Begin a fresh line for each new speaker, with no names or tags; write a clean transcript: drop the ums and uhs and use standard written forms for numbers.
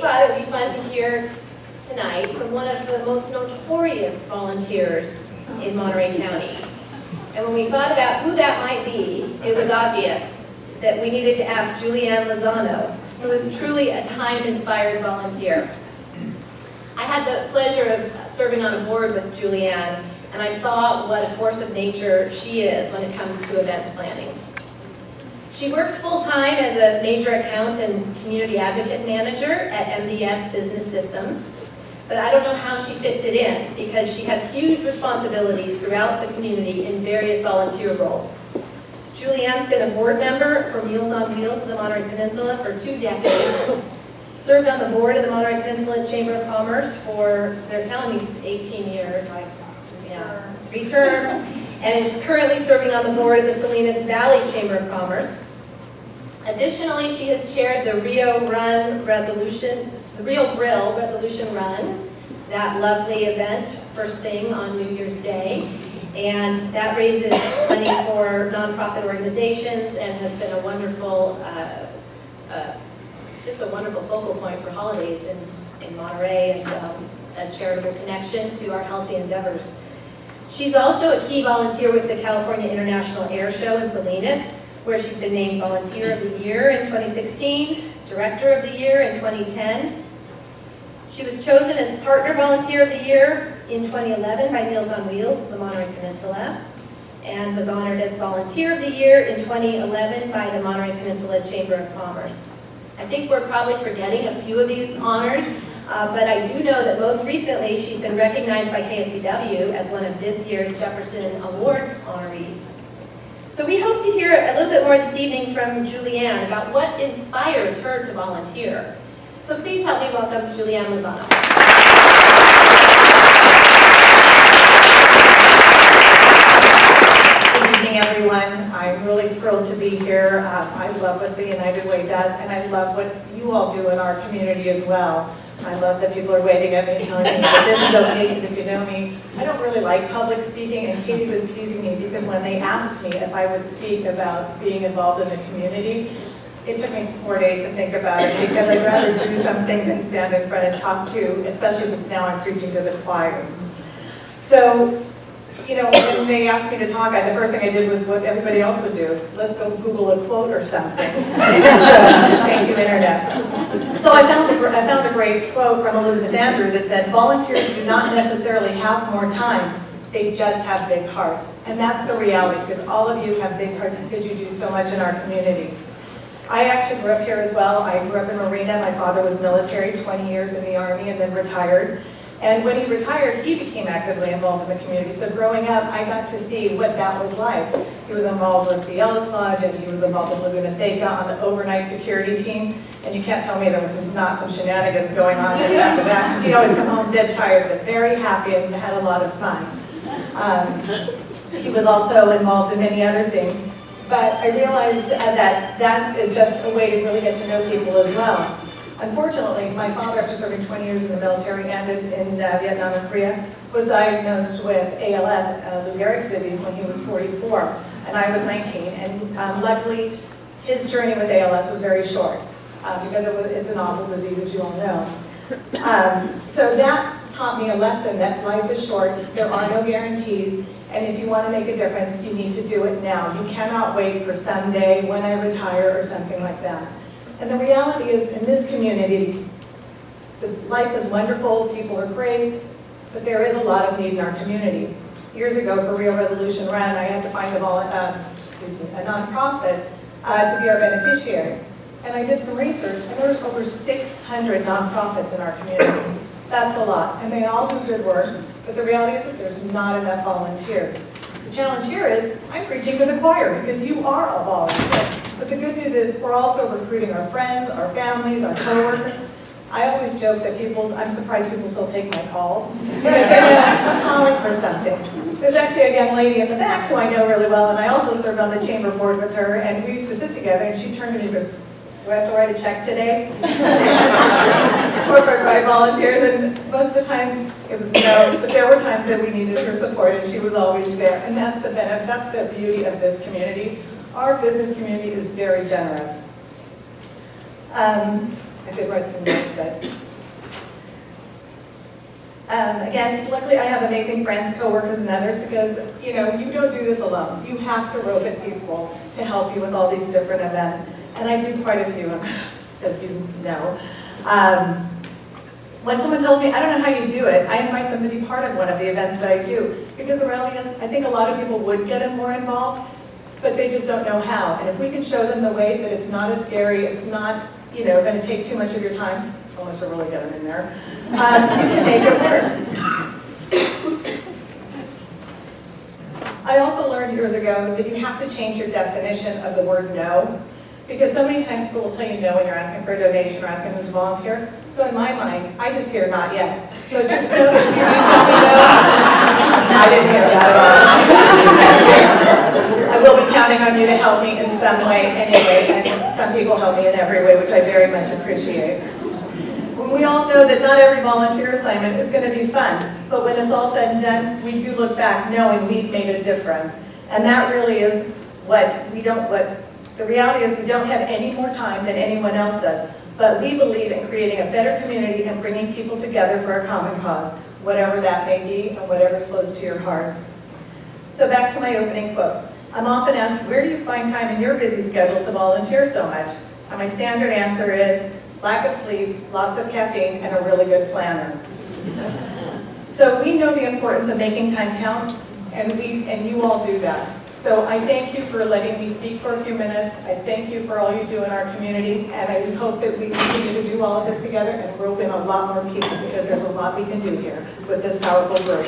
thought it would be fun to hear tonight from one of the most notorious volunteers in Monterey County. And when we thought about who that might be, it was obvious that we needed to ask Julianne Lozano, who is truly a time-inspired volunteer. I had the pleasure of serving on a board with Julianne, and I saw what a force of nature she is when it comes to event planning. She works full-time as a major account and community advocate manager at MDS Business Systems, but I don't know how she fits it in because she has huge responsibilities throughout the community in various volunteer roles. Julianne's been a board member for Meals on Wheels of the Monterey Peninsula for 2 decades, served on the board of the Monterey Peninsula Chamber of Commerce for, they're telling me 18 years, 3 terms, and is currently serving on the board of the Salinas Valley Chamber of Commerce. Additionally, she has chaired the Rio Grill Resolution Run, that lovely event first thing on New Year's Day. And that raises money for nonprofit organizations and has been a wonderful, just a wonderful focal point for holidays in Monterey and a charitable connection to our healthy endeavors. She's also a key volunteer with the California International Air Show in Salinas, where she's been named Volunteer of the Year in 2016, Director of the Year in 2010. She was chosen as Partner Volunteer of the Year in 2011 by Meals on Wheels of the Monterey Peninsula, and was honored as Volunteer of the Year in 2011 by the Monterey Peninsula Chamber of Commerce. I think we're probably forgetting a few of these honors, but I do know that most recently she's been recognized by KSBW as one of this year's Jefferson Award honorees. So we hope to hear a little bit more this evening from Julianne about what inspires her to volunteer. So please help me welcome Julianne Lozano.
Good evening, everyone. I'm really thrilled to be here. I love what the United Way does, and I love what you all do in our community as well. I love that people are waving at me and telling me that this is okay, because if you know me, I don't really like public speaking, and Katie was teasing me because when they asked me if I would speak about being involved in the community, it took me 4 days to think about it, because I'd rather do something than stand in front and talk to, especially since now I'm preaching to the choir. So, you know, when they asked me to talk, the first thing I did was what everybody else would do. Let's go Google a quote or something. So, thank you, Internet. So I found a great quote from Elizabeth Andrew that said, "Volunteers do not necessarily have more time, they just have big hearts." And that's the reality, because all of you have big hearts because you do so much in our community. I actually grew up here as well. I grew up in Marina. My father was military, 20 years in the Army, and then retired. And when he retired, he became actively involved in the community. So growing up, I got to see what that was like. He was involved with the Elwood Lodge, and he was involved with Laguna Seca on the overnight security team. And you can't tell me there was not some shenanigans going on after that, because he'd always come home dead tired, but very happy and had a lot of fun. He was also involved in many other things. But I realized that that is just a way to really get to know people as well. Unfortunately, my father, after serving 20 years in the military and in Vietnam and Korea, was diagnosed with ALS, Lou Gehrig's disease, when he was 44, and I was 19. And luckily, his journey with ALS was very short, because it's an awful disease, as you all know. So that taught me a lesson that life is short, there are no guarantees, and if you want to make a difference, you need to do it now. You cannot wait for someday when I retire or something like that. And the reality is, in this community, life is wonderful, people are great, but there is a lot of need in our community. Years ago, for Rio Resolution Run, I had to find a nonprofit to be our beneficiary. And I did some research, and there's over 600 nonprofits in our community. That's a lot, and they all do good work, but the reality is that there's not enough volunteers. The challenge here is, I'm preaching to the choir, because you are a volunteer. But the good news is, we're also recruiting our friends, our families, our coworkers. I always joke that I'm surprised people still take my calls, because they know I'm calling for something. There's actually a young lady in the back who I know really well, and I also served on the chamber board with her, and we used to sit together, and she turned to me and goes, "Do I have to write a check today?" Or for my volunteers, and most of the time it was no, but there were times that we needed her support, and she was always there. And that's the benefit, that's the beauty of this community. Our business community is very generous. I could write some notes, but. Again, luckily I have amazing friends, coworkers, and others because, you know, you don't do this alone. You have to rope in people to help you with all these different events. And I do quite a few, as you know. When someone tells me, I don't know how you do it, I invite them to be part of one of the events that I do. Because the reality is, I think a lot of people would get more involved, but they just don't know how. And if we can show them the way that it's not as scary, it's not, you know, going to take too much of your time, unless you really get them in there, you can make it work. I also learned years ago that you have to change your definition of the word no, because so many times people will tell you no when you're asking for a donation or asking them to volunteer. So in my mind, I just hear not yet. So just know that if you do tell me no, I didn't hear that at all. I will be counting on you to help me in some way anyway, and some people help me in every way, which I very much appreciate. We all know that not every volunteer assignment is going to be fun, but when it's all said and done, we do look back knowing we've made a difference. And that really is the reality is we don't have any more time than anyone else does, but we believe in creating a better community and bringing people together for a common cause, whatever that may be and whatever's close to your heart. So back to my opening quote. I'm often asked, where do you find time in your busy schedule to volunteer so much? And my standard answer is, lack of sleep, lots of caffeine, and a really good planner. So we know the importance of making time count, and you all do that. So I thank you for letting me speak for a few minutes. I thank you for all you do in our community, and I hope that we continue to do all of this together and rope in a lot more people because there's a lot we can do here with this powerful group.